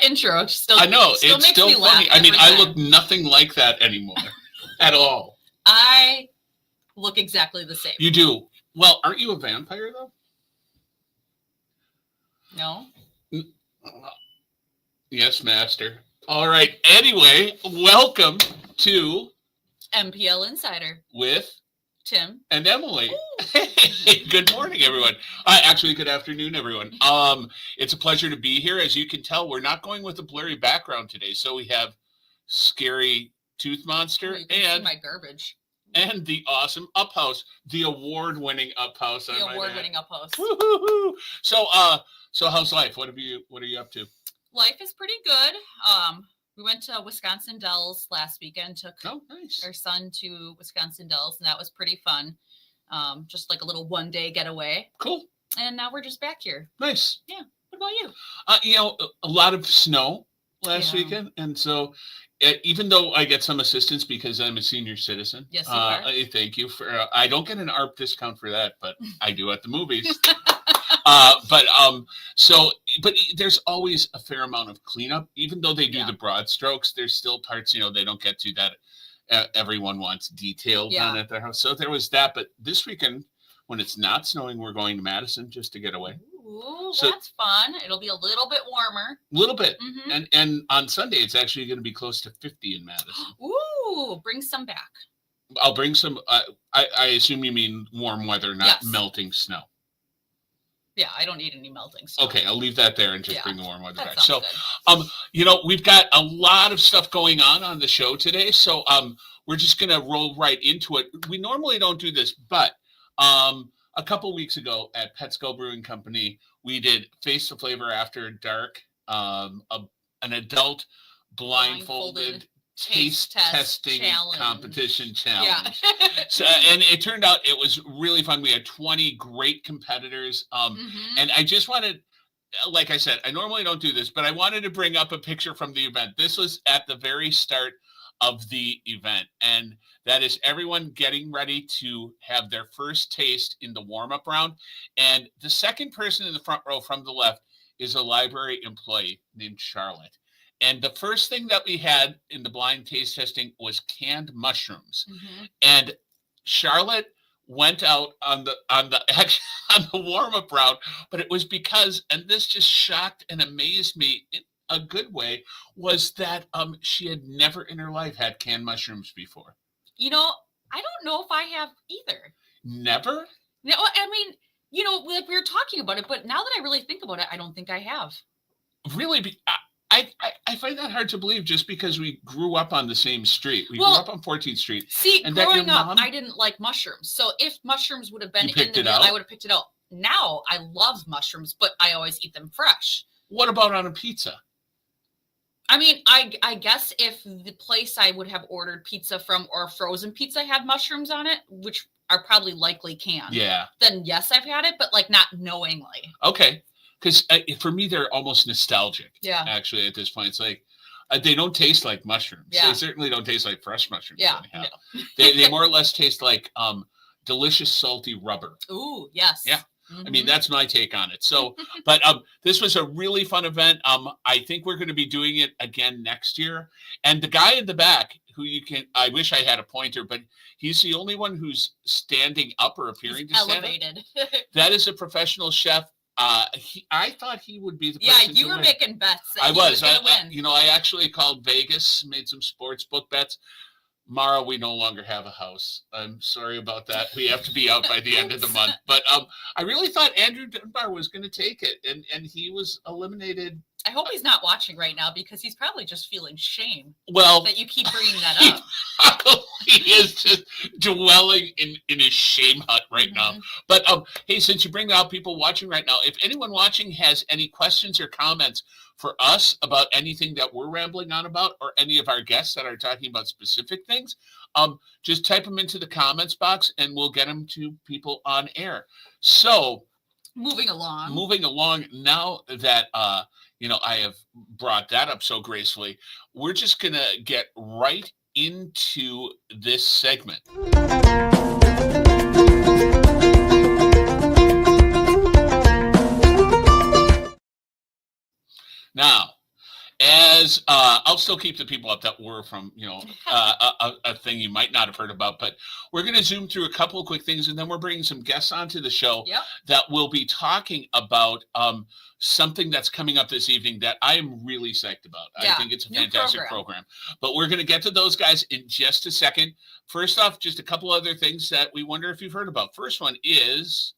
intro still. I know still it's makes still me funny. laugh I mean, every I time. look nothing like that anymore at all. I look exactly the same. You do. Well, aren't you a vampire though? No. Yes, master. All right. Anyway, welcome to MPL Insider with Tim and Emily. Hey, good morning, everyone. Actually, good afternoon, everyone. It's a pleasure to be here. As you can tell, we're not going with a blurry background today. So we have scary tooth monster you can see my garbage. And the awesome Up House, the award-winning Up House. The award-winning Up House. Woo-hoo-hoo. So how's life? What are you up to? Life is pretty good. We went to Wisconsin Dells last weekend. Took our son to Wisconsin Dells, and that was pretty fun. Just like a little one-day getaway. Cool. And now we're just back here. Nice. Yeah. What about you? A lot of snow last weekend, and so even though I get some assistance because I'm a senior citizen. Yes, you are. Thank you for. I don't get an ARP discount for that, but I do at the movies. But there's always a fair amount of cleanup, even though they do the broad strokes. There's still parts, they don't get to that. Everyone wants detail done at their house. So there was that. But this weekend, when it's not snowing, we're going to Madison just to get away. Ooh, so, that's fun. It'll be a little bit warmer. A little bit. Mm-hmm. And on Sunday, it's actually going to be close to 50 in Madison. Ooh, bring some back. I'll bring some. I assume you mean warm weather, not melting snow. Yeah, I don't need any melting snow. Okay, I'll leave that there and just bring the warm weather back. So, good. We've got a lot of stuff going on the show today. So, we're just going to roll right into it. We normally don't do this, but a couple weeks ago at Petsco Brewing Company, we did Face the Flavor After Dark, an adult blindfolded taste testing competition challenge. Yeah. And it turned out it was really fun. We had 20 great competitors. And I just wanted, like I said, I normally don't do this, but I wanted to bring up a picture from the event. This was at the very start of the event. And that is everyone getting ready to have their first taste in the warm-up round. And the second person in the front row from the left is a library employee named Charlotte. And the first thing that we had in the blind taste testing was canned mushrooms. And Charlotte went out on the warm-up round, but it was because, and this just shocked and amazed me in a good way, was that she had never in her life had canned mushrooms before. I don't know if I have either. Never? No, I mean, like we were talking about it, but now that I really think about it, I don't think I have. Really? I find that hard to believe just because we grew up on the same street. We grew up on 14th Street. See, and growing up, I didn't like mushrooms. So if mushrooms would have been in the meal, I would have picked it out. Now I love mushrooms, but I always eat them fresh. What about on a pizza? I mean, I guess if the place I would have ordered pizza from or frozen pizza had mushrooms on it, which are probably likely canned. Yeah. Then yes, I've had it, but like not knowingly. Okay. Because for me, they're almost nostalgic. Yeah. Actually, at this point, it's like they don't taste like mushrooms. Yeah. They certainly don't taste like fresh mushrooms. Yeah. No. They more or less taste like delicious salty rubber. Ooh, yes. Yeah. I mean, that's my take on it. So, but this was a really fun event. I think we're going to be doing it again next year. And the guy in the back, I wish I had a pointer, but he's the only one who's standing up or appearing to stand up. That is a professional chef. I thought he would be the person. Yeah, you were making bets. I was. I actually called Vegas, made some sports book bets. Mara, we no longer have a house. I'm sorry about that. We have to be out by the end of the month. But I really thought Andrew Dunbar was going to take it, and he was eliminated. I hope he's not watching right now because he's probably just feeling shame. Well, that you keep bringing that up. He is just dwelling in his shame hut right now. But hey, since you bring out people watching right now, if anyone watching has any questions or comments for us about anything that we're rambling on about, or any of our guests that are talking about specific things, just type them into the comments box and we'll get them to people on air. So moving along now that I have brought that up so gracefully, we're just gonna get right into this segment. Now, because I'll still keep the people up that were from, a thing you might not have heard about. But we're going to zoom through a couple of quick things, and then we're bringing some guests onto the show that will be talking about something that's coming up this evening that I am really psyched about. I think it's a fantastic program. But we're going to get to those guys in just a second. First off, just a couple other things that we wonder if you've heard about. First one is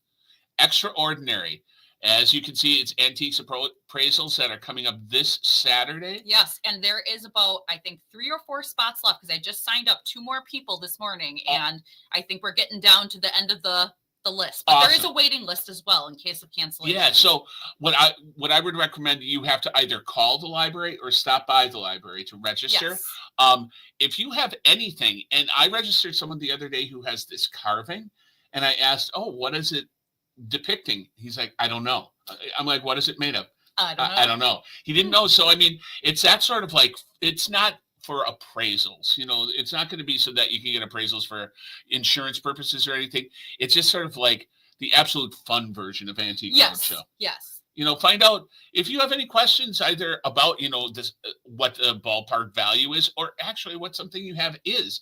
Extraordinary. As you can see, it's antiques appraisals that are coming up this Saturday. Yes, and there is about, I think, 3 or 4 spots left because I just signed up 2 more people this morning, and I think we're getting down to the end of the list. But there is a waiting list as well in case of cancellation. Yeah, so what I would recommend, you have to either call the library or stop by the library to register. Yes. If you have anything, and I registered someone the other day who has this carving, and I asked, what is it depicting? He's like, I don't know. I'm like, what is it made of? I don't know. He didn't know. So I mean, it's that sort of like, it's not for appraisals, it's not going to be so that you can get appraisals for insurance purposes or anything. It's just sort of like the absolute fun version of Antique Roadshow. Yes. Find out if you have any questions either about, this, what the ballpark value is, or actually what something you have is.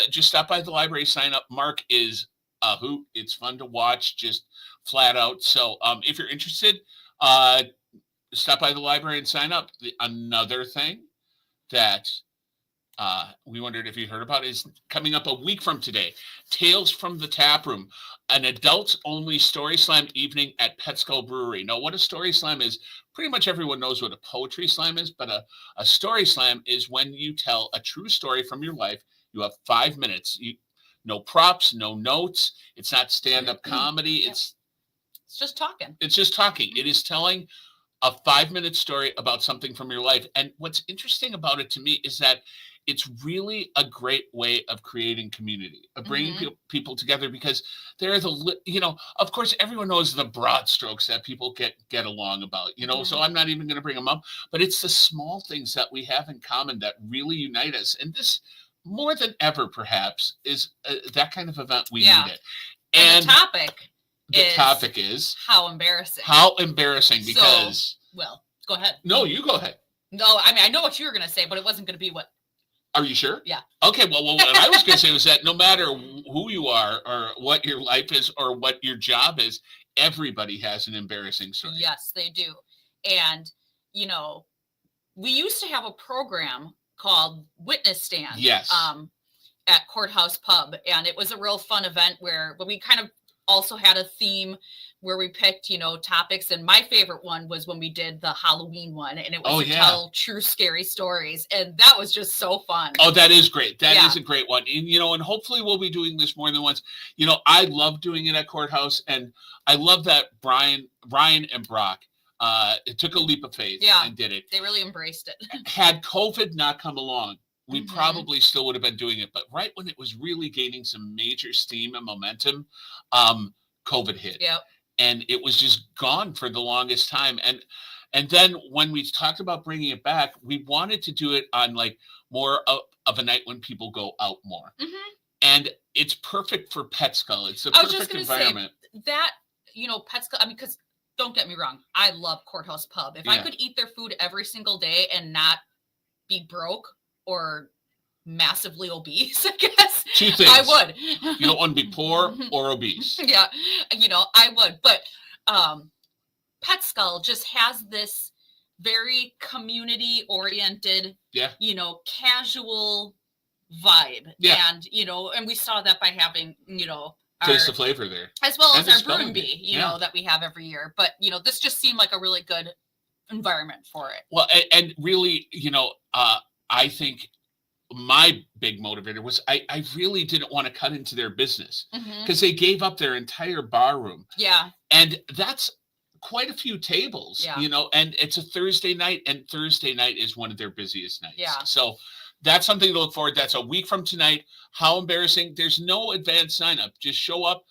Just stop by the library, sign up. Mark is a hoot. It's fun to watch, just flat out. So if you're interested, stop by the library and sign up. Another thing that we wondered if you heard about is coming up a week from today. Tales from the Tap Room, an adults-only story slam evening at Pet Skull Brewery. Now, what a story slam is, pretty much everyone knows what a poetry slam is, but a story slam is when you tell a true story from your life. You have 5 minutes. No props, no notes. It's not stand-up comedy. It's just talking. It's just talking. It is telling a 5-minute story about something from your life. And what's interesting about it to me is that it's really a great way of creating community, of bringing people together, because they're of course, everyone knows the broad strokes that people get along about, so I'm not even going to bring them up, but it's the small things that we have in common that really unite us. And this, more than ever, perhaps, is that kind of event. We need it. And the topic is how embarrassing. How embarrassing, because... well, go ahead. No, you go ahead. No, I mean, I know what you were going to say, but it wasn't going to be what... Are you sure? Yeah. Okay, well, what I was going to say was that no matter who you are or what your life is or what your job is, everybody has an embarrassing story. Yes, they do. And, we used to have a program called Witness Stand. Yes. At Courthouse Pub. And it was a real fun event where we kind of also had a theme where we picked, topics. And my favorite one was when we did the Halloween one, and it was to tell true scary stories. And that was just so fun. Oh, that is great. That is a great one. And, and hopefully we'll be doing this more than once. I love doing it at Courthouse, and I love that Ryan and Brock, it took a leap of faith and did it. They really embraced it. Had COVID not come along, we probably still would have been doing it. But right when it was really gaining some major steam and momentum, COVID hit. Yep. And it was just gone for the longest time. And then when we talked about bringing it back, we wanted to do it on like more of a night when people go out more. And it's perfect for Pet Skull. It's a perfect environment. Say that, Pet Skull, because don't get me wrong, I love Courthouse Pub. If I could eat their food every single day and not be broke or massively obese, I guess. 2 things. I would. You don't want to be poor or obese. Yeah, I would. But Pet Skull just has this very community-oriented, casual vibe. Yeah. And, and we saw that by having, Taste the flavor there. As well as our Brew and Bee, that we have every year. But, this just seemed like a really good environment for it. Well, and really, I think my big motivator was I really didn't want to cut into their business because they gave up their entire bar room. Yeah. And that's quite a few tables, and it's a Thursday night, and Thursday night is one of their busiest nights. Yeah. So that's something to look forward. That's a week from tonight. How embarrassing. There's no advanced sign up. Just show up.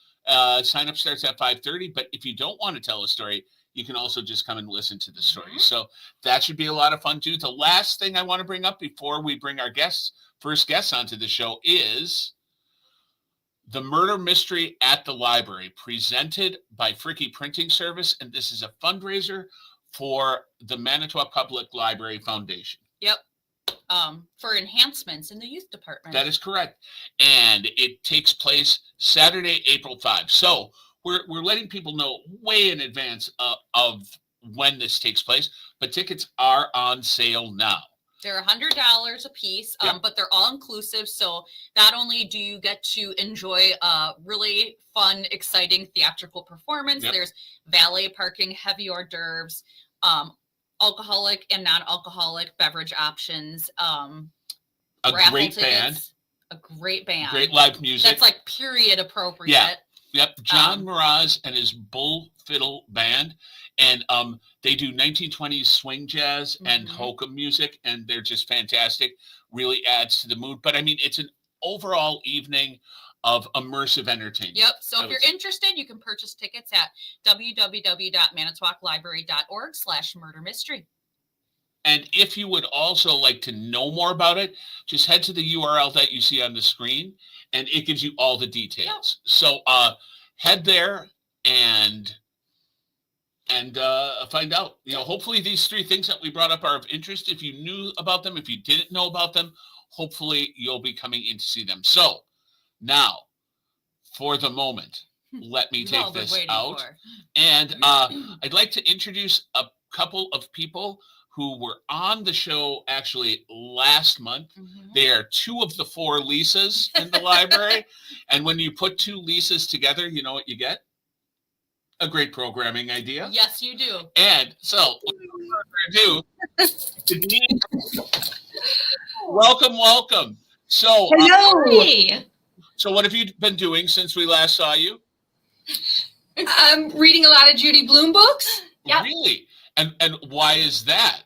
Sign up starts at 5:30. But if you don't want to tell a story, you can also just come and listen to the story. So that should be a lot of fun too. The last thing I want to bring up before we bring our first guests onto the show is the Murder Mystery at the Library, presented by Fricke Printing Service. And this is a fundraiser for the Manitowoc Public Library Foundation. Yep. For enhancements in the youth department. That is correct. And it takes place Saturday, April 5. So we're letting people know way in advance of when this takes place, but tickets are on sale now. They're $100 a piece, but they're all inclusive. So not only do you get to enjoy a really fun, exciting theatrical performance, there's valet parking, heavy hors d'oeuvres, alcoholic and non-alcoholic beverage options, a great band, great live music. That's like period appropriate. Yep. John Mraz and his bull fiddle band, and they do 1920s swing jazz and hokum music, and they're just fantastic. Really adds to the mood. But I mean, it's an overall evening of immersive entertainment. Yep. So if you're interested, you can purchase tickets at www.manitowoclibrary.org/murder-mystery. And if you would also like to know more about it, just head to the URL that you see on the screen, and it gives you all the details. Yep. So head there and find out. You know, hopefully these 3 things that we brought up are of interest. If you knew about them, if you didn't know about them, hopefully you'll be coming in to see them. So now, for the moment, let me take this out. And I'd like to introduce a couple of people who were on the show actually last month. They are 2 of the 4 Lisas in the library. And when you put 2 Lisas together, you know what you get? A great programming idea. Yes, you do. And so, without further ado, welcome. So, hello. So what have you been doing since we last saw you? I'm reading a lot of Judy Blume books. Yep. Really? And why is that?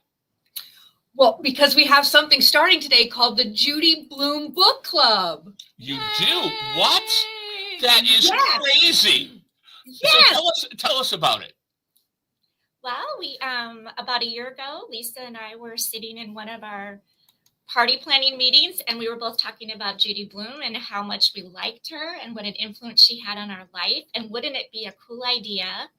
Well, because we have something starting today called the Judy Blume Book Club. You do? What? That is crazy. Yes. So tell us about it. Well, we about a year ago, Lisa and I were sitting in one of our party planning meetings, and we were both talking about Judy Blume and how much we liked her and what an influence she had on our life. And wouldn't it be a cool idea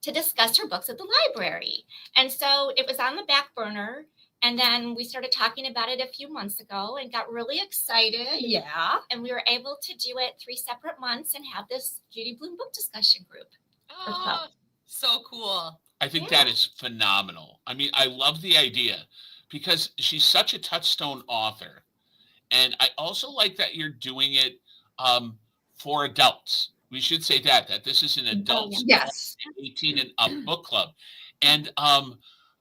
to discuss her books at the library? And so it was on the back burner. And then we started talking about it a few months ago and got really excited. Yeah. And we were able to do it 3 separate months and have this Judy Blume book discussion group. Oh, so cool. I think that is phenomenal. I mean, I love the idea because she's such a touchstone author. And I also like that you're doing it for adults. We should say that this is an adult 18 and up book club. And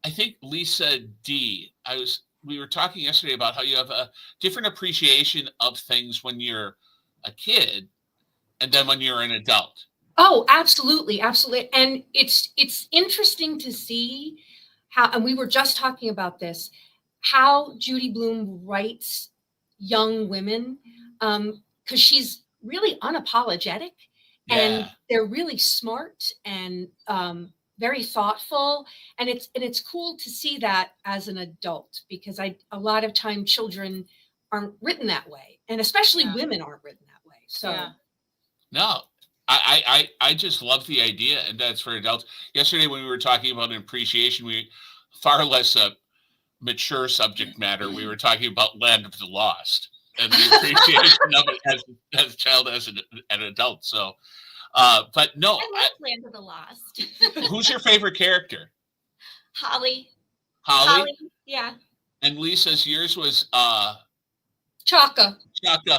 I think Lisa D, we were talking yesterday about how you have a different appreciation of things when you're a kid and then when you're an adult. Oh, absolutely. And it's interesting to see how, and we were just talking about this, how Judy Blume writes young women, because she's really unapologetic and they're really smart and very thoughtful. And it's cool to see that as an adult, because a lot of time children aren't written that way, and especially women aren't written that way. So no. I just love the idea, and that's for adults. Yesterday, when we were talking about an appreciation, we far less mature subject matter. We were talking about Land of the Lost and the appreciation of it as a child, as an adult. So, but no, I love Land of the Lost. Who's your favorite character? Holly. Holly? Yeah. And Lisa's, yours was Chaka. Okay.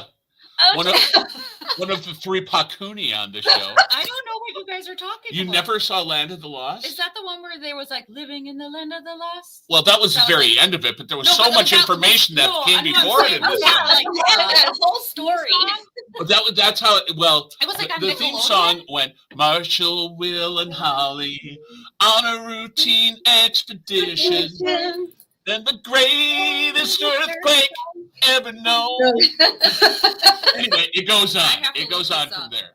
One of the 3 Pakuni on the show. I don't know what you guys are talking about. You never saw Land of the Lost? Is that the one where there was like living in the land of the lost? Well, that was the very end of it, but there was so much information that came before it. That whole story. That's how it was like on the theme song went, Marshall, Will, and Holly on a routine expedition. Then the greatest earthquake ever known. Anyway, it goes on. It goes on from there.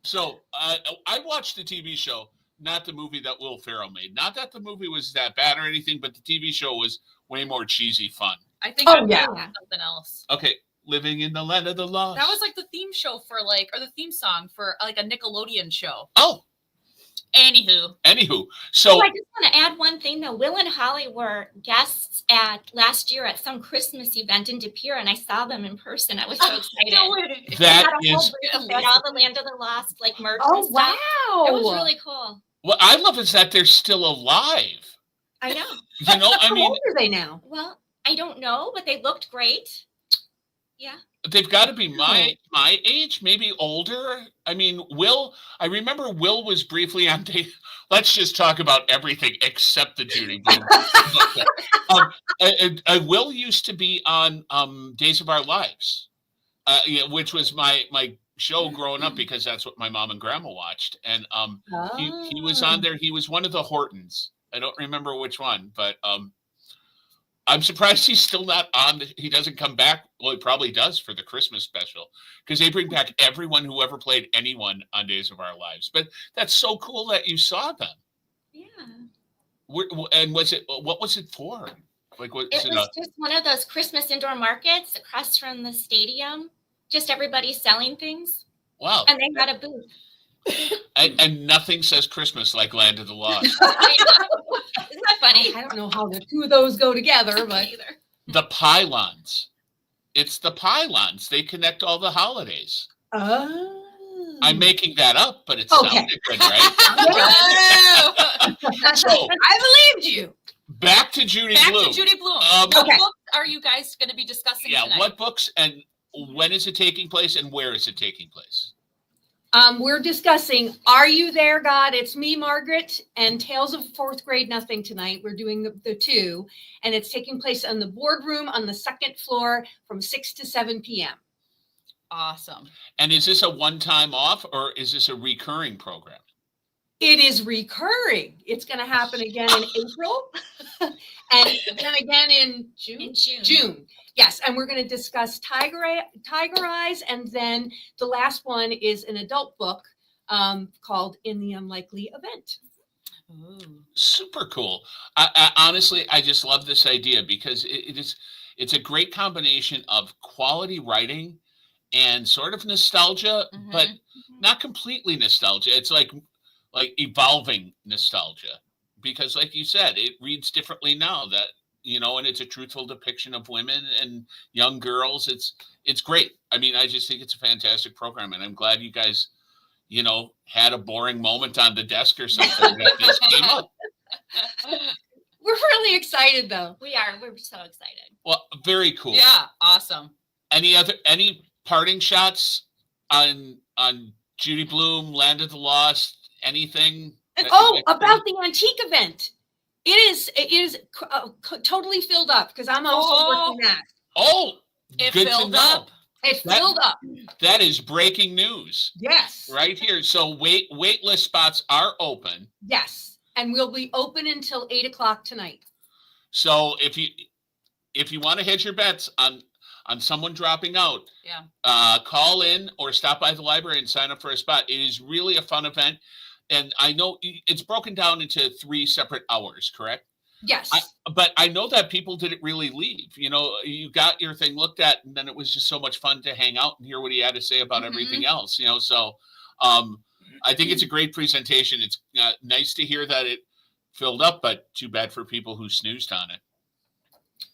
So I watched the TV show, not the movie that Will Ferrell made. Not that the movie was that bad or anything, but the TV show was way more cheesy fun. I think something else. Okay, Living in the Land of the Lost. That was like the theme show for or the theme song for like a Nickelodeon show. Oh, Anywho, so I just want to add one thing though. Will and Holly were guests last year at some Christmas event in De Pere, and I saw them in person. I was so excited. that they had all the Land of the Lost merch. Oh wow! It was really cool. What I love is that they're still alive. I know. I mean, how old are they now? Well, I don't know, but they looked great. Yeah. They've got to be my age, maybe older. I mean, I remember Will was briefly on let's just talk about everything except the Judy Blume. Will used to be on Days of Our Lives, which was my show growing up because that's what my mom and grandma watched. And he was on there. He was one of the Hortons. I don't remember which one, but I'm surprised he's still not on. He doesn't come back. Well, he probably does for the Christmas special because they bring back everyone who ever played anyone on Days of Our Lives. But that's so cool that you saw them. Yeah. And what was it for? It was just one of those Christmas indoor markets across from the stadium. Just everybody selling things. Wow. And they had a booth. And nothing says Christmas like Land of the Lost. Isn't that funny? I don't know how the two of those go together, but the pylons. It's the pylons. They connect all the holidays. Oh. I'm making that up, but it sounded good, right? So, I believed you. Back to Judy Blume. What books are you guys going to be discussing tonight? What books and when is it taking place and where is it taking place? We're discussing Are You There, God? It's Me, Margaret, and Tales of Fourth Grade Nothing tonight. We're doing the two, and it's taking place in the boardroom on the second floor from 6 to 7 p.m. Awesome. And is this a one-time off or is this a recurring program? It is recurring. It's going to happen again in April and then again in June. Yes, and we're going to discuss Tiger Eyes, and then the last one is an adult book called In the Unlikely Event. Ooh. Super cool. I honestly, I just love this idea because it's a great combination of quality writing and sort of nostalgia, but not completely nostalgia. It's like evolving nostalgia because, like you said, it reads differently now that. And it's a truthful depiction of women and young girls. It's great. I mean, I just think it's a fantastic program, and I'm glad you guys, had a boring moment on the desk or something that just came up. We're really excited, though. We are. We're so excited. Well, very cool. Yeah, awesome. Any parting shots on Judy Blume, Land of the Lost, anything? About the antique event. It is totally filled up because I'm also working that. Oh, it filled up. It filled up. That is breaking news. Yes. Right here. So waitlist spots are open. Yes. And we'll be open until 8:00 tonight. So if you want to hedge your bets on someone dropping out, call in or stop by the library and sign up for a spot. It is really a fun event. And I know it's broken down into 3 separate hours, correct? Yes. But I know that people didn't really leave. You got your thing looked at, and then it was just so much fun to hang out and hear what he had to say about everything else. So I think it's a great presentation. It's nice to hear that it filled up, but too bad for people who snoozed on it.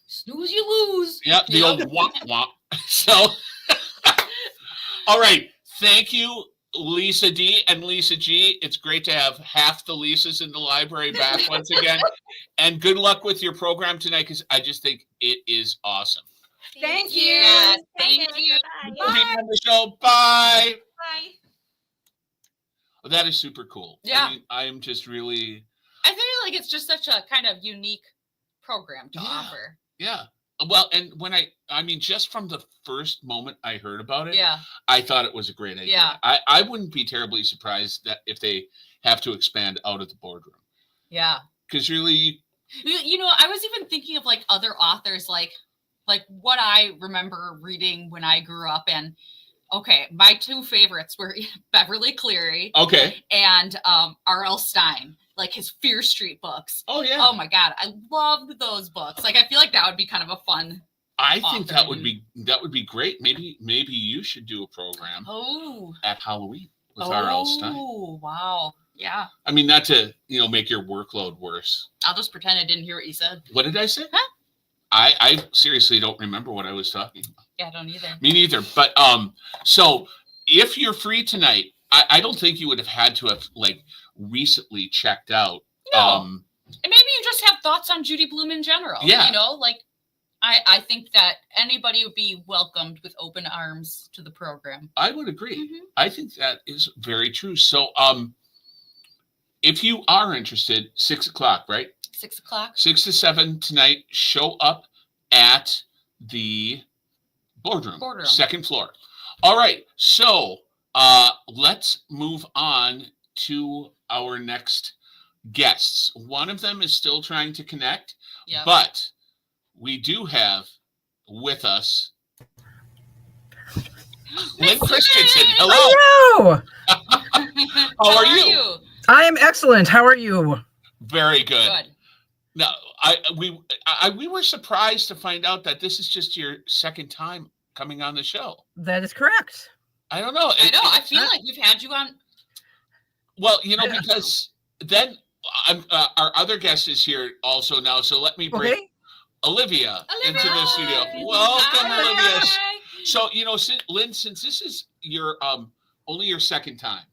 Snooze, you lose. Yeah, the old womp womp. So, all right. Thank you, Lisa D and Lisa G. It's great to have half the Lisas in the library back once again. And good luck with your program tonight because I just think it is awesome. Thank you. Yes, thank you. Bye. On the show. Bye. Bye. Well, that is super cool. Yeah. I am just really. I feel like it's just such a kind of unique program to offer. Yeah. Well, and when just from the first moment I heard about it, I thought it was a great idea. Yeah. I wouldn't be terribly surprised that if they have to expand out of the boardroom. Yeah. Because really, I was even thinking of other authors, like what I remember reading when I grew up. And my 2 favorites were Beverly Cleary. Okay. And R.L. Stine. Like his Fear Street books. Oh yeah. Oh my God, I loved those books. I feel like that would be kind of a fun. I think that would be great. Maybe you should do a program. Oh. At Halloween with R.L. Stine. Oh wow. Yeah. I mean, not to, make your workload worse. I'll just pretend I didn't hear what you said. What did I say? Huh? I seriously don't remember what I was talking about. Yeah, I don't either. Me neither. But so if you're free tonight, I don't think you would have had to have recently checked out. No. And maybe you just have thoughts on Judy Blume in general. Yeah. I think that anybody would be welcomed with open arms to the program. I would agree. Mm-hmm. I think that is very true. So if you are interested, 6 o'clock, right? 6 o'clock. 6 to 7 tonight. Show up at the boardroom. 2nd floor. All right. So let's move on to our next guests. One of them is still trying to connect, but we do have with us Lynn Christiansen. Hello. How are you? I am excellent. How are you? Very good. Good. Now, we were surprised to find out that this is just your second time coming on the show. That is correct. I don't know. I feel like we've had you on. Well, because then our other guest is here also now. So let me bring Olivia into the studio. Welcome, Olivia. So, Lynn, since this is your only your second time,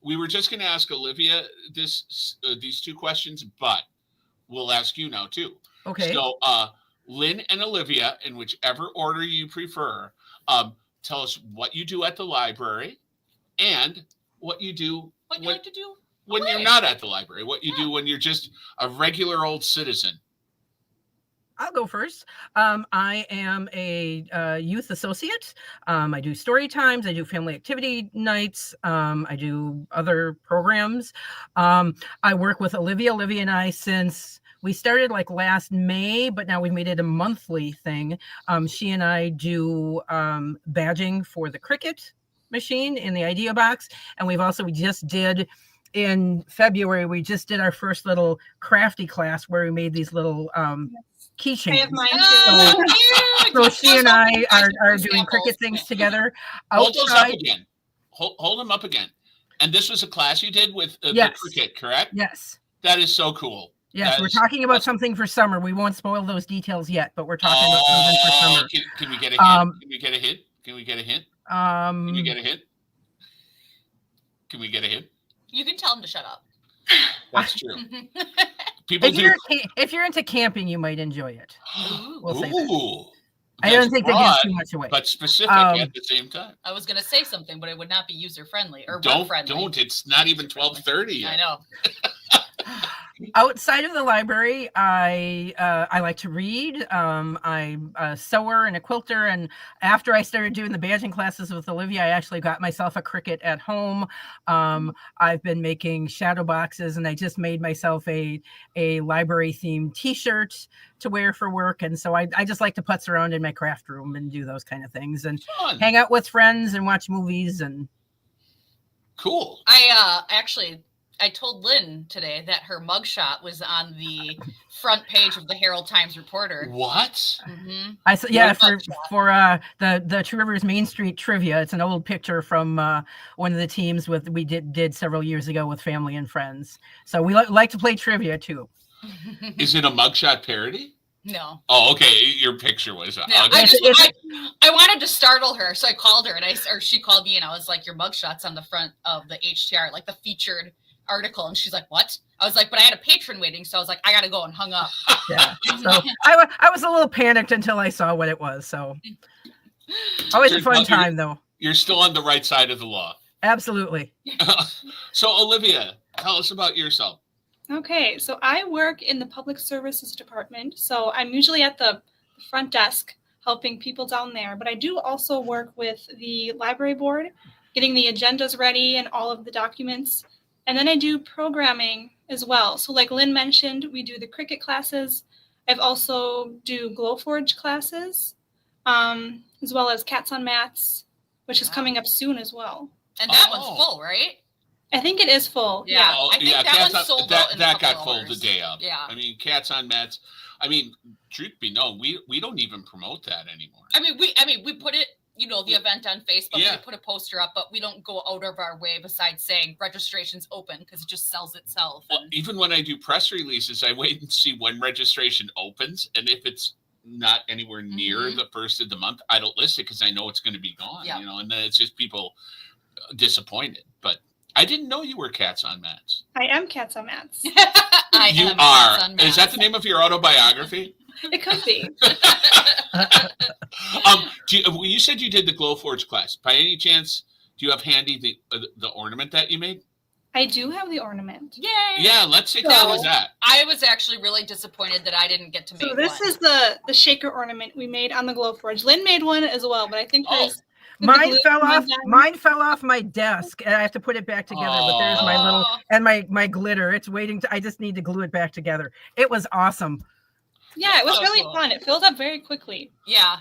we were just going to ask Olivia these 2 questions, but we'll ask you now too. Okay. So, Lynn and Olivia, in whichever order you prefer, tell us what you do at the library and what you do. What you like to do when you're not at the library. What you do when you're just a regular old citizen. I'll go first. I am a youth associate. I do story times. I do family activity nights. I do other programs. I work with Olivia. Olivia and I, since we started last May, but now we've made it a monthly thing. She and I do badging for the Cricut machine in the Idea Box. And we just did in February, we just did our first little crafty class where we made these little keychains. I have mine too. So she and I are doing Cricut things together. Hold those up again. Hold them up again. And this was a class you did with the Cricut, correct? Yes. That is so cool. Yes, we're talking about something for summer. We won't spoil those details yet, but we're talking about something for summer. Can we get a hint? Can we get a hint? Can we get a hint? Can we get a hint? Can we get a hint? You can tell them to shut up. That's true. People if you're into camping, you might enjoy it. We'll say that. I don't think they give too much away. But specific at the same time. I was going to say something, but it would not be user-friendly or web-friendly. Don't. It's not even 12:30 yet. I know. Outside of the library, I like to read. I'm a sewer and a quilter. And after I started doing the badging classes with Olivia, I actually got myself a Cricut at home. I've been making shadow boxes, and I just made myself a library themed T-shirt to wear for work. And so I just like to putz around in my craft room and do those kind of things and hang out with friends and watch movies. And cool. I told Lynn today that her mugshot was on the front page of the Herald Times Reporter. What? Mm-hmm. For the Two Rivers Main Street trivia. It's an old picture from one of the teams we did several years ago with family and friends. So we like to play trivia too. Is it a mugshot parody? No. Oh, okay. Your picture was. No, I wanted to startle her, so I called her, or she called me, and I was like, "Your mugshot's on the front of the HTR, like the featured article." And she's like, "What?" I was like, "But I had a patron waiting," so I was like, "I gotta go," and hung up. Yeah. So I was a little panicked until I saw what it was. So always a fun time, though. You're still on the right side of the law. Absolutely. So Olivia, tell us about yourself. Okay, so I work in the public services department. So I'm usually at the front desk helping people down there, but I do also work with the library board, getting the agendas ready and all of the documents. And then I do programming as well. So like Lynn mentioned, we do the Cricut classes. I've also do Glowforge classes, as well as Cats on Mats, which is coming up soon as well. And that one's full, right? I think it is full. Yeah. I think that one sold out in that got hours. full the day of. Yeah. I mean, Cats on Mats. I mean, truth be known, we don't even promote that anymore. I mean, we put it you know, the event on Facebook. Yeah. We put a poster up, but we don't go out of our way besides saying registration's open because it just sells itself. Well, even when I do press releases, I wait and see when registration opens. And if it's not anywhere near the first of the month, I don't list it because I know it's going to be gone, Yeah. you know, and then it's just people disappointed. But I didn't know you were Cats on Mats. I am Cats on Mats. You am are. Cats on Is that Mats. the name of your autobiography? It could be. You said you did the Glowforge class. By any chance, do you have handy the ornament that you made? I do have the ornament. Yay! Yeah, let's see how was that. I was actually really disappointed that I didn't get to make So this one. is the shaker ornament we made on the Glowforge. Lynn made one as well, but I think there's Mine glue fell on off. that. Mine fell off my desk, and I have to put it back together. But there's my little Oh. and my glitter. It's waiting. I just need to glue it back together. It was awesome. Yeah, it was Oh, really cool. fun. It filled up very quickly. Yeah.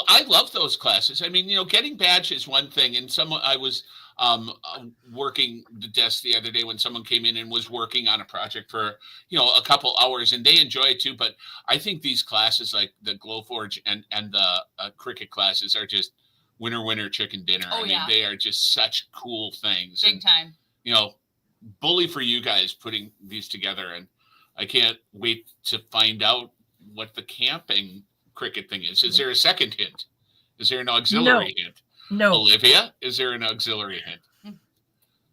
I love those classes. I mean, you know, getting badge is one thing. And I was working the desk the other day when someone came in and was working on a project for, you know, a couple hours, and they enjoy it too. But I think these classes like the Glowforge and the Cricut classes are just winner chicken dinner. Oh, I mean, yeah. they are just such cool things. Big And, time. you know, bully for you guys putting these together. And I can't wait to find out what the camping Cricut thing is. Is there a second hint? Is there an auxiliary hint? No, Olivia, is there an auxiliary hint?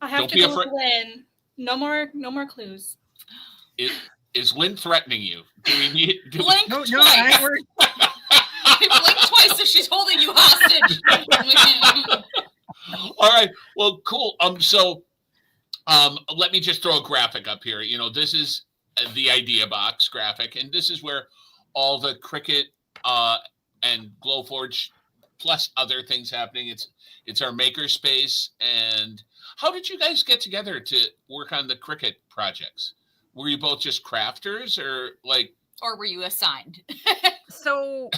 I have Don't to be go afraid. with Lynn. No more clues. Is Lynn threatening you? Do we need? Blink no, twice. I work. Blink twice if she's holding you hostage. All right. Well, cool. So, let me just throw a graphic up here. You know, this is the Idea Box graphic, and this is where all the Cricut and Glowforge plus other things happening. It's our makerspace. And how did you guys get together to work on the Cricut projects? Were you both just crafters, or like? Or were you assigned? So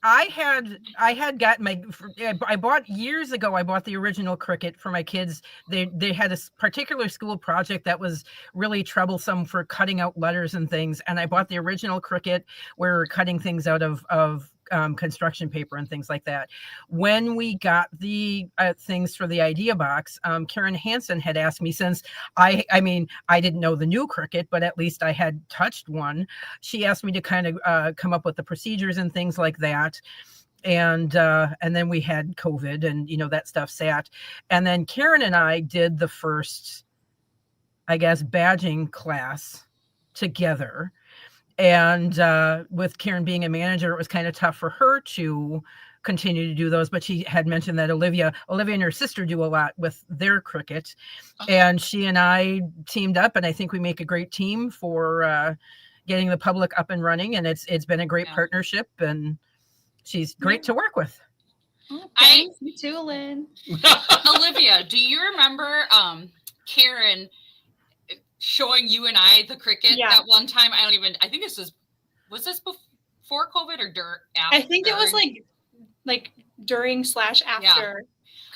I had gotten I bought years ago. I bought the original Cricut for my kids. They had a particular school project that was really troublesome for cutting out letters and things, and I bought the original Cricut where we're cutting things out of construction paper and things like that. When we got the things for the Idea Box, Karen Hansen had asked me, since I didn't know the new Cricut, but at least I had touched one. She asked me to kind of come up with the procedures and things like that. And then we had COVID, and, you know, that stuff sat. And then Karen and I did the first, I guess, badging class together. And with Karen being a manager, it was kind of tough for her to continue to do those. But she had mentioned that Olivia and her sister do a lot with their Cricut. And she and I teamed up, and I think we make a great team for getting the public up and running. And it's been a great partnership, and she's great to work with. Oh, thanks. You too, Lynn. Olivia, do you remember Karen showing you and I the Cricut that one time? I think this was this before COVID or after? I think it was like during / after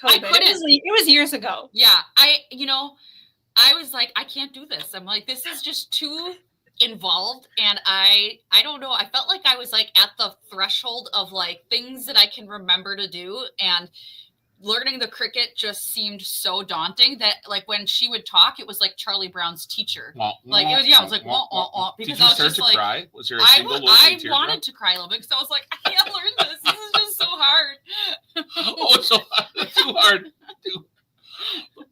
COVID. It was years ago. Yeah. I was like, I can't do this. I'm like, this is just too involved. And I don't know. I felt like I was like at the threshold of like things that I can remember to do. And learning the Cricut just seemed so daunting that like when she would talk, it was like Charlie Brown's teacher. Like it was, I was like, because Did you I was start just to like, cry? Was there a single I wanted to cry a little bit because I was like, I can't learn this. This is just so hard. Oh, it's so too hard.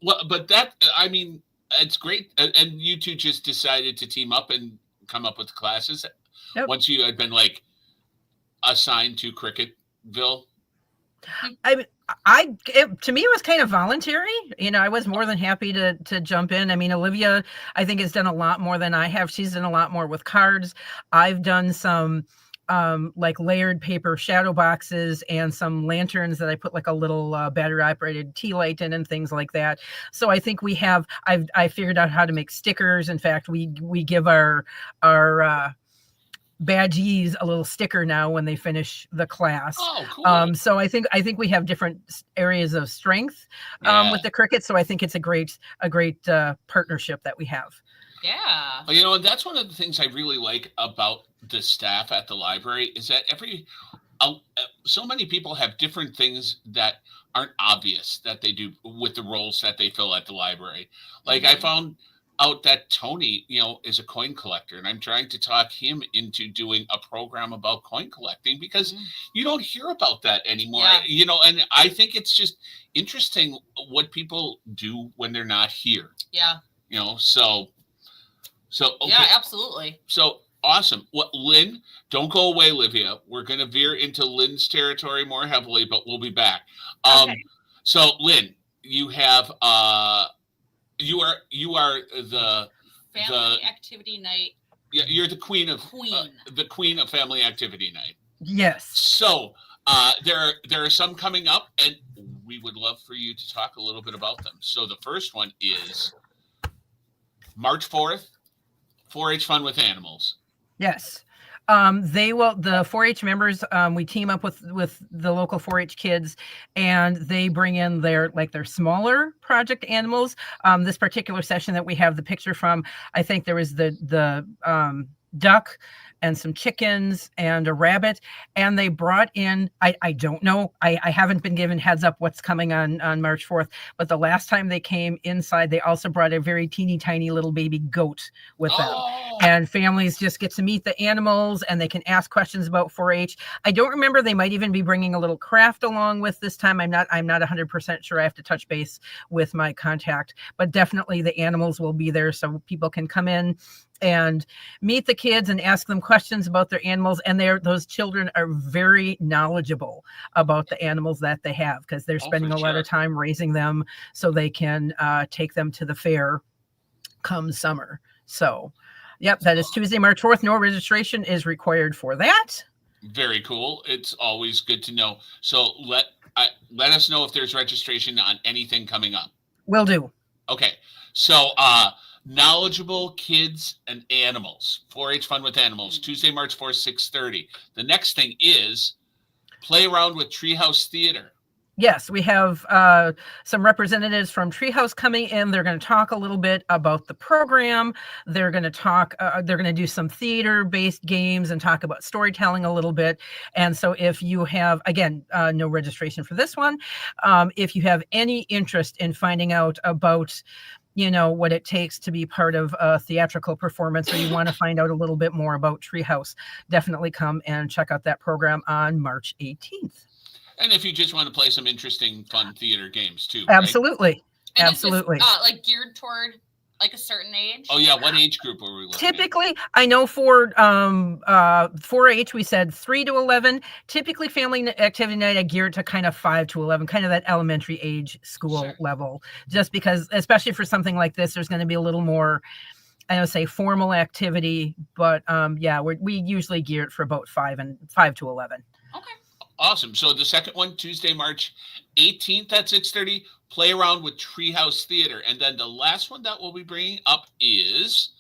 Well, but that, I mean, it's great. And you two just decided to team up and come up with classes. Yep. Once you had been like assigned to Cricutville. To me, it was kind of voluntary. You know, I was more than happy to jump in. I mean, Olivia, I think, has done a lot more than I have. She's done a lot more with cards. I've done some like layered paper shadow boxes and some lanterns that I put like a little battery operated tea light in and things like that. So I think I figured out how to make stickers. In fact, we give our badgees a little sticker now when they finish the class. Oh, cool. So I think we have different areas of strength with the Cricut. So I think it's a great partnership that we have. Yeah. You know, and that's one of the things I really like about the staff at the library is that so many people have different things that aren't obvious that they do with the roles that they fill at the library. Like I found out that Tony, is a coin collector, and I'm trying to talk him into doing a program about coin collecting because you don't hear about that anymore. And I think it's just interesting what people do when they're not here. Yeah. So okay. Yeah, absolutely. So awesome. Well, Lynn, don't go away, Olivia. We're going to veer into Lynn's territory more heavily, but we'll be back. Okay. So Lynn, you have you are the Family activity night. Yeah, you're the queen of family activity night. Yes. So there are some coming up, and we would love for you to talk a little bit about them. So the first one is March 4th, 4-H Fun with Animals. Yes. The 4-H members, we team up with the local 4-H kids, and they bring in their smaller project animals. This particular session that we have the picture from, I think there was the duck and some chickens and a rabbit, and they brought in, I don't know, I haven't been given heads up what's coming on March 4th, but the last time they came inside, they also brought a very teeny tiny little baby goat with them. And families just get to meet the animals, and they can ask questions about 4-H. I don't remember, they might even be bringing a little craft along with this time. I'm not 100% sure. I have to touch base with my contact, but definitely the animals will be there so people can come in and meet the kids and ask them questions about their animals. And those children are very knowledgeable about the animals that they have, because they're spending a lot of time raising them so they can take them to the fair come summer. So, yep, that is Tuesday, March 4th. No registration is required for that. Very cool. It's always good to know. So let us know if there's registration on anything coming up. Will do. Okay. So, knowledgeable kids and animals, 4-H Fun with Animals, Tuesday, March 4th, 6:30. The next thing is Play Around with Treehouse Theater. Yes, we have some representatives from Treehouse coming in. They're going to talk a little bit about the program. They're going to talk, they're going to do some theater-based games and talk about storytelling a little bit. And so if you have, again, no registration for this one, if you have any interest in finding out about what it takes to be part of a theatrical performance, or you want to find out a little bit more about Treehouse, definitely come and check out that program on March 18th. And if you just want to play some interesting, fun theater games too. Absolutely. Right? And absolutely. Is this, geared toward a certain age? Oh yeah. What age group are we looking Typically, I know for 4-H, we said 3 to 11. Typically, family activity night, I gear it to kind of 5 to 11, kind of that elementary age school level, just because, especially for something like this, there's going to be a little more, I don't say formal activity, but we usually gear it for about 5 to 11. Okay. Awesome. So the second one, Tuesday, March 18th at 6:30, Play Around with Treehouse Theater. And then the last one that we'll be bringing up is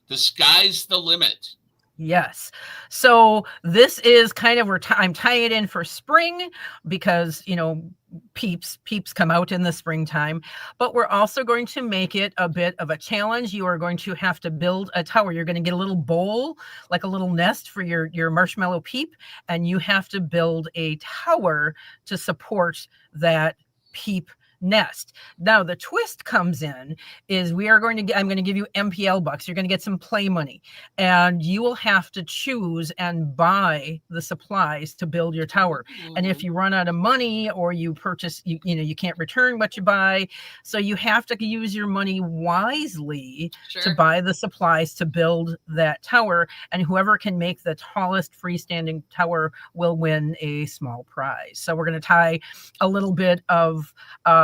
The Sky's the Limit. Yes. So this is kind of where I'm tying it in for spring, because, peeps come out in the springtime, but we're also going to make it a bit of a challenge. You are going to have to build a tower. You're going to get a little bowl, like a little nest for your marshmallow peep, and you have to build a tower to support that peep nest. Now the twist comes in is I'm going to give you MPL bucks. You're going to get some play money, and you will have to choose and buy the supplies to build your tower. And if you run out of money, or you purchase, you can't return what you buy. So you have to use your money wisely to buy the supplies to build that tower. And whoever can make the tallest freestanding tower will win a small prize. So we're going to tie a little bit of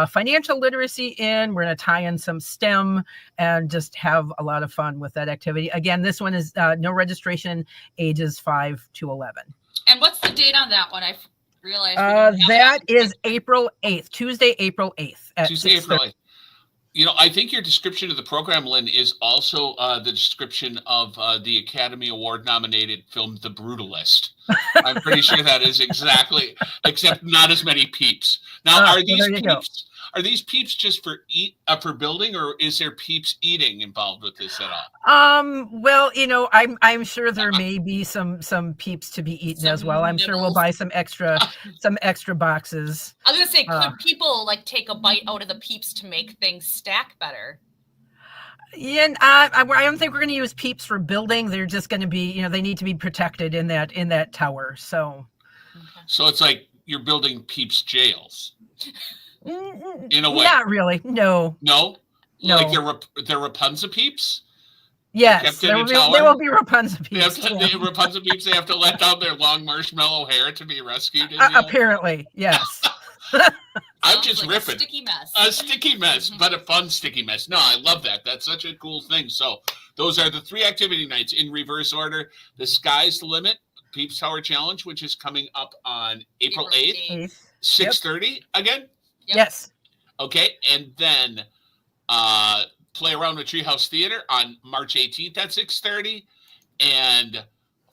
financial literacy in. We're going to tie in some STEM and just have a lot of fun with that activity. Again, this one is no registration, ages 5 to 11. And what's the date on that one? I realized that is April 8th, Tuesday, April 8th. Tuesday, April 8th. I think your description of the program, Lynn, is also the description of the Academy Award nominated film, The Brutalist. I'm pretty sure that is exactly, except not as many peeps. Now, Are these peeps just for building, or is there peeps eating involved with this at all? Well, I'm sure there may be some peeps to be eaten as well. I'm sure we'll nibbles. buy some extra boxes. I was gonna say, could people like take a bite out of the peeps to make things stack better? Yeah, and I don't think we're going to use peeps for building. They're just going to be, they need to be protected in that tower. So, So it's like you're building peeps jails. In a way. Not really. No. Like they're Rapunzel peeps. Yes, there will be Rapunzel peeps. Rapunzel peeps. They have to let down their long marshmallow hair to be rescued. Apparently, yes. I'm just like ripping. A sticky mess. A sticky mess, but a fun sticky mess. No, I love that. That's such a cool thing. So those are the 3 activity nights in reverse order. The Sky's the Limit Peeps Tower Challenge, which is coming up on April 8th, 6:30 again? Yep. Yes. Okay, and then Play Around with Treehouse Theater on March 18th at 6:30, and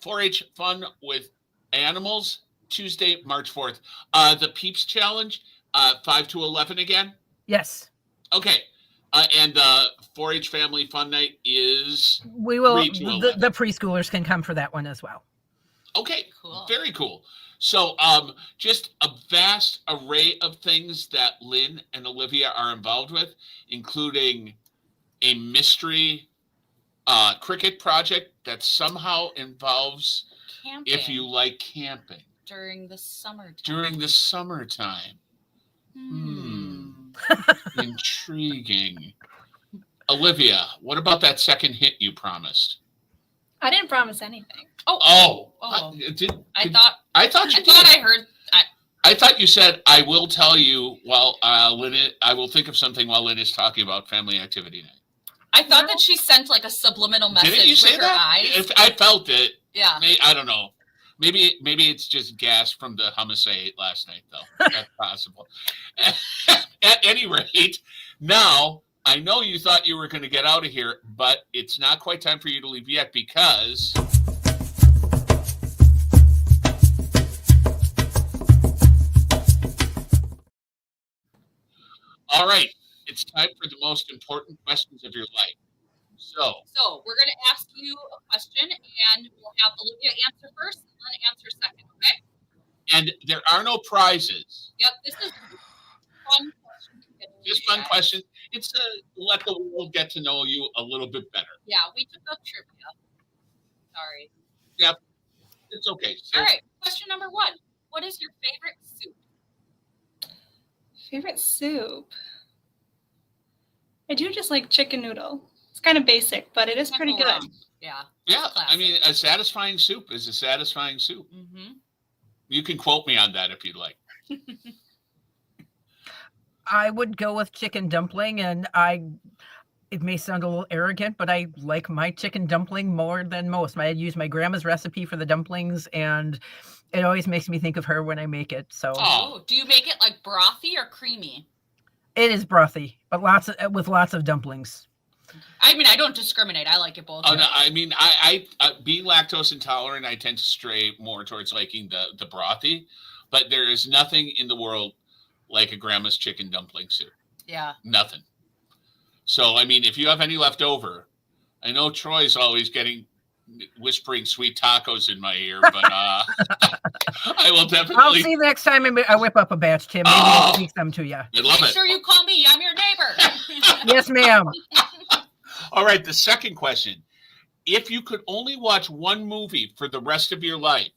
4-H Fun with Animals Tuesday, March 4th. The Peeps Challenge, 5 to 11 again? Yes. Okay. And 4-H Family Fun Night is we will. 3 to 11. The preschoolers can come for that one as well. Okay. Cool. Very cool. So just a vast array of things that Lynn and Olivia are involved with, including a mystery Cricut project that somehow involves Camping. if you like camping. During the summertime. Intriguing. Olivia, what about that second hint you promised? I didn't promise anything. I thought you said I will tell you while Lynn. I will think of something while Lynn is talking about family activity night. I thought that she sent like a subliminal message Didn't you say with her that? eyes. I felt it. Yeah. I don't know. Maybe it's just gas from the hummus I ate last night, though. That's possible. At any rate, now I know you thought you were going to get out of here, but it's not quite time for you to leave yet because all right, it's time for the most important questions of your life. So we're going to ask you a question, and we'll have Olivia answer first, and then answer second, okay? And there are no prizes. Yep, this is fun question. Just fun questions. It's to let the world get to know you a little bit better. Yeah, we took up trivia. Sorry. Yeah, it's okay. So, all right, question number 1. What is your favorite soup? Favorite soup? I do just like chicken noodle. It's kind of basic, but it is pretty good. Yeah. Yeah, I mean, a satisfying soup is a satisfying soup. Mm-hmm. You can quote me on that if you'd like. I would go with chicken dumpling, and it may sound a little arrogant, but I like my chicken dumpling more than most. I use my grandma's recipe for the dumplings, and it always makes me think of her when I make it. So, do you make it like brothy or creamy? It is brothy, but with lots of dumplings. I mean, I don't discriminate. I like it both. Oh no, I mean, I being lactose intolerant, I tend to stray more towards liking the brothy, but there is nothing in the world like a grandma's chicken dumpling soup. Yeah. Nothing. So, I mean, if you have any left over, I know Troy's always whispering sweet tacos in my ear, but I will definitely. I'll see the next time I whip up a batch, Tim. Maybe I'll speak them to you. I love Make it. sure you call me. I'm your neighbor. Yes, ma'am. All right, the second question. If you could only watch one movie for the rest of your life,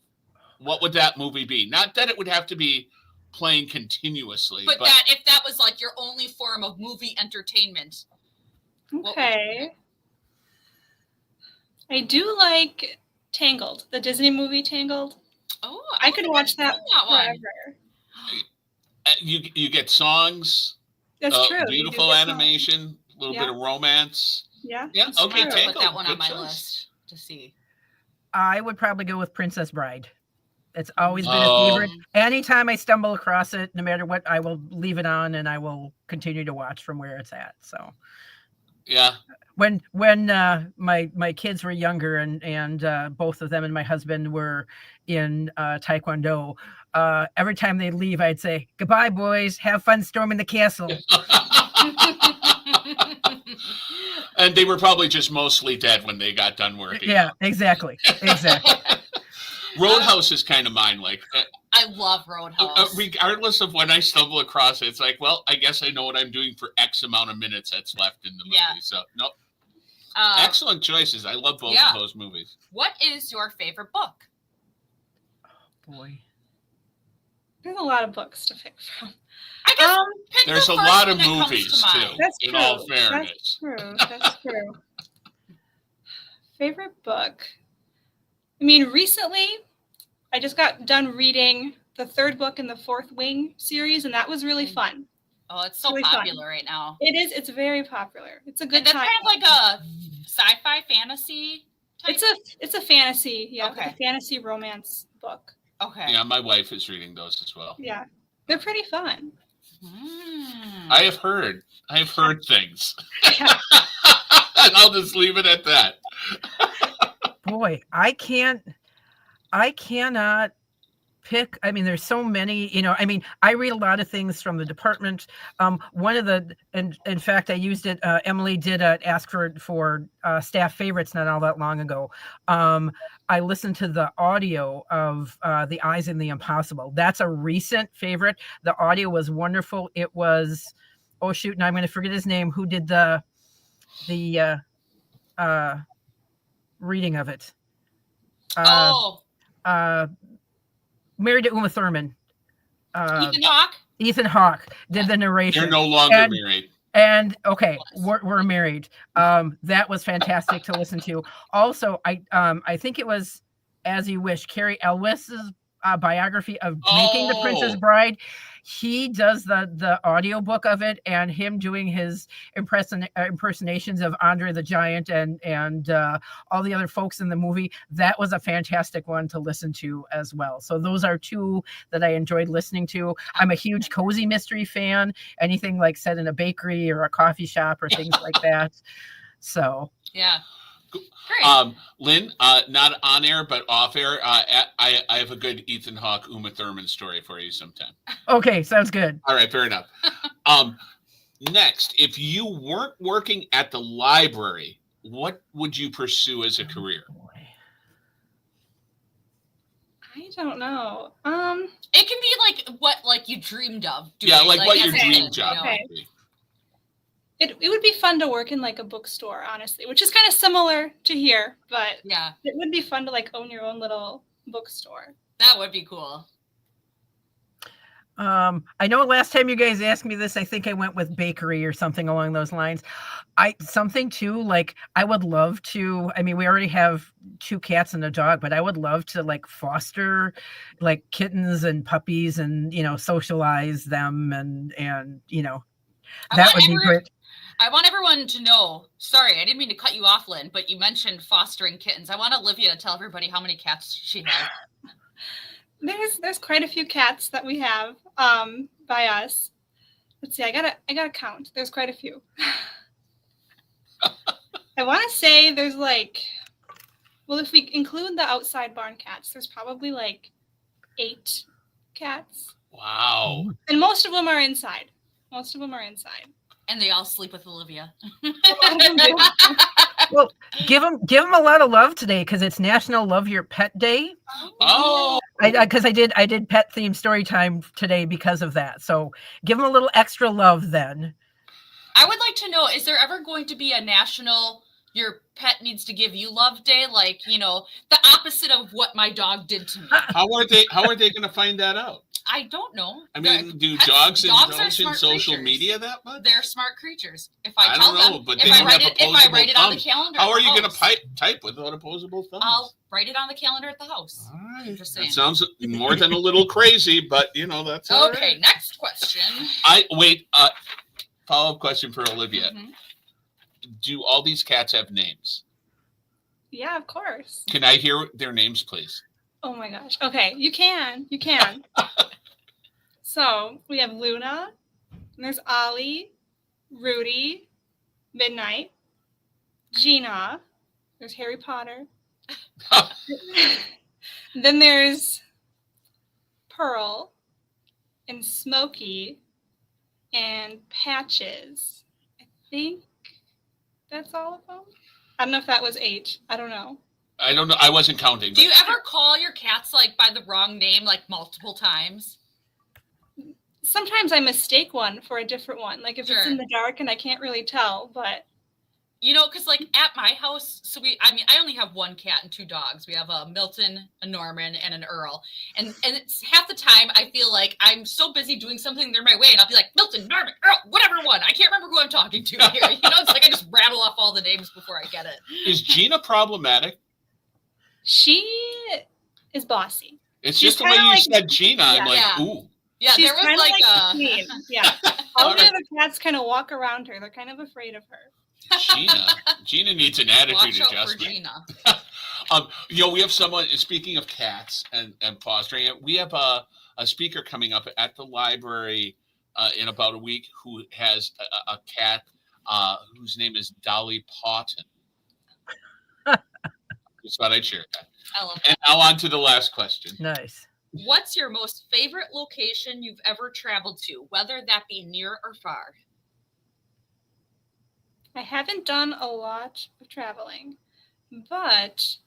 what would that movie be? Not that it would have to be playing continuously. But that if that was like your only form of movie entertainment. Okay. I do like Tangled, the Disney movie Tangled. Oh, I could watch that forever. You get songs. That's true. Beautiful animation, a little bit of romance. Yeah. Yeah. Okay. I'll put that one on my list to see. I would probably go with Princess Bride. It's always been a favorite. Anytime I stumble across it, no matter what, I will leave it on and I will continue to watch from where it's at. So Yeah. When my kids were younger and both of them and my husband were in Taekwondo, every time they leave, I'd say, "Goodbye, boys. Have fun storming the castle." And they were probably just mostly dead when they got done working. Yeah, exactly. Roadhouse is kind of mine. Like, I love Roadhouse. Regardless of when I stumble across it, it's like, well, I guess I know what I'm doing for X amount of minutes that's left in the movie. Yeah. So, no. Excellent choices. I love both of those movies. What is your favorite book? Boy. There's a lot of books to pick from. I guess pick there's the a first lot one of that comes movies, to mind. too. That's In true. all fairness. That's true. Favorite book? I mean, recently, I just got done reading the third book in the Fourth Wing series, and that was really fun. Oh, it's so Really popular right now. It is. It's very popular. It's a good And that's time. kind of like a sci-fi fantasy type. It's a fantasy, yeah, Okay. a fantasy romance book. Okay. Yeah, my wife is reading those as well. Yeah, they're pretty fun. I have heard things. Yeah. And I'll just leave it at that. Boy, I cannot pick. I mean, there's so many, I mean, I read a lot of things from the department. One of the, and in fact, I used it. Emily did ask for staff favorites not all that long ago. I listened to the audio of The Eyes in the Impossible. That's a recent favorite. The audio was wonderful. It was, oh shoot, now I'm going to forget his name. Who did the reading of it? Married to Uma Thurman. Ethan Hawke did the narration. You're no longer married. And okay, we're married. That was fantastic to listen to. Also, I think it was As You Wish, Carrie Elwes's biography of Making the Princess Bride. He does the audiobook of it, and him doing his impersonations of Andre the Giant and all the other folks in the movie. That was a fantastic one to listen to as well. So those are two that I enjoyed listening to. I'm a huge cozy mystery fan. Anything like set in a bakery or a coffee shop or things like that. So yeah. Great. Lynn, not on air, but off air. I have a good Ethan Hawke, Uma Thurman story for you sometime. Okay, sounds good. All right, fair enough. Next, if you weren't working at the library, what would you pursue as a career? I don't know. It can be what you dreamed of doing. Yeah, like what your as a dream kid, job you know? would be. It would be fun to work in like a bookstore, honestly, which is kind of similar to here, but yeah, it would be fun to like own your own little bookstore. That would be cool. I know last time you guys asked me this, I think I went with bakery or something along those lines. Something too, like I would love to, I mean, we already have 2 cats and a dog, but I would love to like foster like kittens and puppies and, socialize them and that would be great. I want everyone to know, sorry, I didn't mean to cut you off, Lynn, but you mentioned fostering kittens. I want Olivia to tell everybody how many cats she has. There's quite a few cats that we have by us. Let's see, I gotta count. There's quite a few. I want to say there's if we include the outside barn cats, there's probably 8 cats. Wow. And most of them are inside. And they all sleep with Olivia. Well, give them a lot of love today because it's National Love Your Pet Day. Oh, because I did pet themed story time today because of that. So give them a little extra love then. I would like to know: is there ever going to be a National Your Pet Needs to Give You Love Day? The opposite of what my dog did to me. How are they going to find that out? I don't know. I mean, do dogs indulge in social creatures. Media that much? They're smart creatures. If I don't tell know, them, but if they I don't write have it on the calendar, How are you going house, to type without opposable thumbs? I'll write it on the calendar at the house. All right. Just saying. That sounds more than a little crazy, but that's all okay. right. Next question. Follow-up question for Olivia. Mm-hmm. Do all these cats have names? Yeah, of course. Can I hear their names, please? Oh my gosh. Okay, you can. So we have Luna, and there's Ollie, Rudy, Midnight, Gina, there's Harry Potter. Then there's Pearl and Smokey and Patches. I think that's all of them. I don't know if that was 8. I don't know. I don't know. I wasn't counting. Do you ever call your cats like by the wrong name like multiple times? Sometimes I mistake one for a different one. Like if it's Sure. in the dark and I can't really tell, but You know, because like at my house, I only have 1 cat and 2 dogs. We have a Milton, a Norman, and an Earl. And it's half the time I feel like I'm so busy doing something they're my way, and I'll be like, Milton, Norman, Earl, whatever one. I can't remember who I'm talking to here. You know, it's like I just rattle off all the names before I get it. Is Gina problematic? she is bossy. It's She's just the way kinda you like- said Gina. I'm like, Yeah. ooh. Yeah, She's there was kind of like the a queen. Yeah. All All the right. other cats kind of walk around her. They're kind of afraid of her. Gina needs an attitude watch out for adjustment. Gina. We have someone, speaking of cats and fostering it, we have a speaker coming up at the library in about a week who has a cat whose name is Dolly Pawton. Just thought I'd share that. I love And that. now on to the last question. Nice. What's your most favorite location you've ever traveled to, whether that be near or far? I haven't done a lot of traveling, but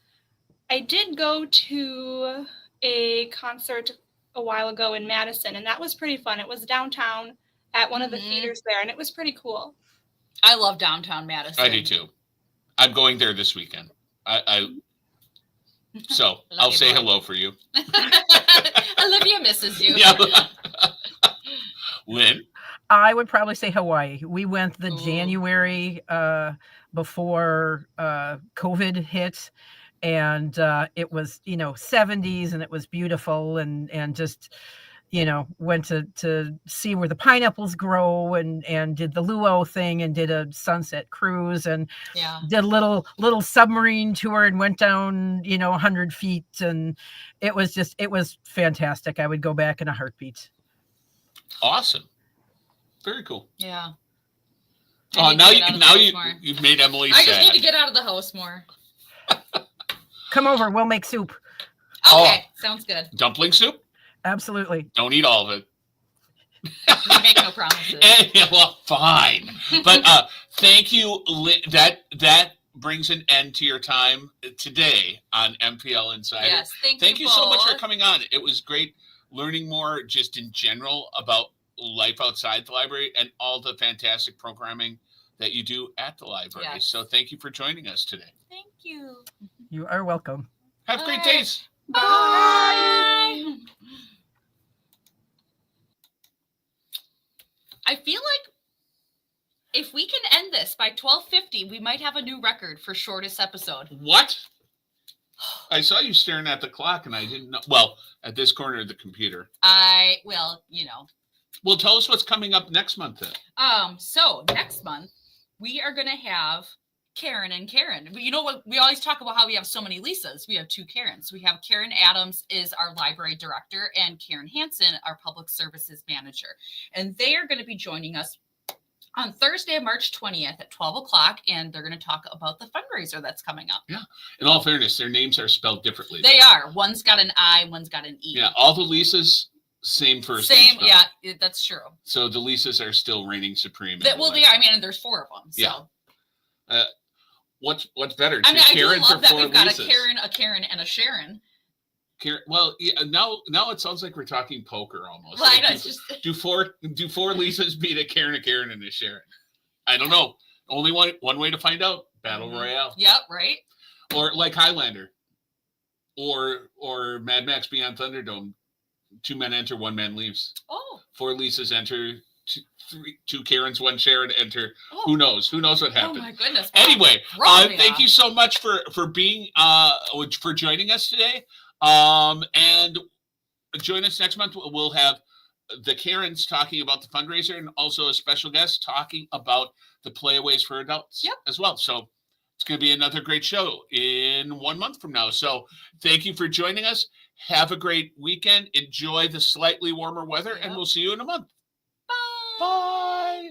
I did go to a concert a while ago in Madison, and that was pretty fun. It was downtown at one of the Mhm. theaters there, and it was pretty cool. I love downtown Madison. I do too. I'm going there this weekend. So I'll say hello for you. Olivia misses you. Yeah. Lynn? I would probably say Hawaii. We went the Ooh. January before COVID hit, and it was 70s, and it was beautiful, and just went to see where the pineapples grow, and did the luau thing, and did a sunset cruise, and Yeah. did a little submarine tour, and went down 100 feet, and it was fantastic. I would go back in a heartbeat. Awesome. Very cool. Yeah. Oh, I need to get out of the house you've more. made Emily I sad. just need to get out of the house more. Come over, we'll make soup. Okay, sounds good. Dumpling soup? Absolutely. Don't eat all of it. We make no promises. Well, fine. But thank you. That brings an end to your time today on MPL Insider. Yes, Thank you so much for both. coming on. It was great learning more just in general about life outside the library and all the fantastic programming that you do at the library. Yes. So thank you for joining us today. Thank you. You are welcome. Have great Bye. days. Bye. I feel like if we can end this by 12:50, we might have a new record for shortest episode. What? I saw you staring at the clock and I didn't know. Well, at this corner of the computer. Well, tell us what's coming up next month then. So next month we are gonna have Karen and Karen. You know what? We always talk about how we have so many Lisas. We have 2 Karens. We have Karen Adams is our library director and Karen Hansen, our public services manager. And they are going to be joining us on Thursday, March 20th at 12 o'clock. And they're going to talk about the fundraiser that's coming up. Yeah. In all fairness, their names are spelled differently. They are. One's got an I, one's got an E. Yeah. All the Lisas, same first name Same. spelling. Yeah, that's true. So the Lisas are still reigning supreme. in That, the well, they are. I library. mean, there's 4 of them. So. Yeah. What's better? I mean, I do Karens love or that 4 we've got Lisas? a Karen, and a Sharon. Well, yeah, now it sounds like we're talking poker almost. Well, I Like, know, it's just do four Lisas beat a Karen, and a Sharon? I don't know. Only one way to find out. Battle Royale. Yep, right. Or like Highlander. Or Mad Max Beyond Thunderdome. 2 men enter, 1 man leaves. Oh. 4 Lisas enter, 2 Karens, 1 Sharon enter. Oh. Who knows? Who knows what Oh happened? my goodness. Anyway, Throw me thank off. you so much for being for joining us today. And join us next month. We'll have the Karens talking about the fundraiser and also a special guest talking about the playaways for adults as well. So it's going to be another great show in 1 month from now. So thank you for joining us. Have a great weekend. Enjoy the slightly warmer weather, and we'll see you in a month. Bye. Bye.